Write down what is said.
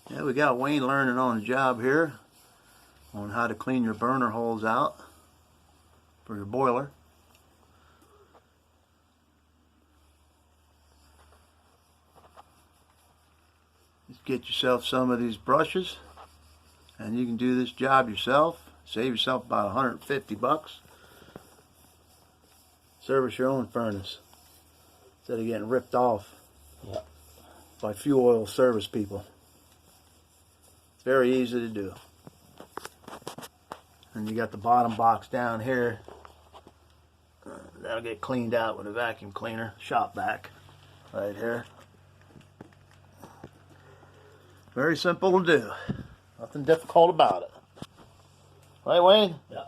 Yeah, we got Wayne learning on the job here on how to clean your burner holes out for your boiler. Just get yourself some of these brushes and you can do this job yourself. Save yourself about 150 bucks. Service your own furnace instead of getting ripped off by fuel oil service people. It's very easy to do. And you got the bottom box down here. That'll get cleaned out with a vacuum cleaner, shop vac, right here. Very simple to do. Nothing difficult about it. Right, Wayne? Yeah.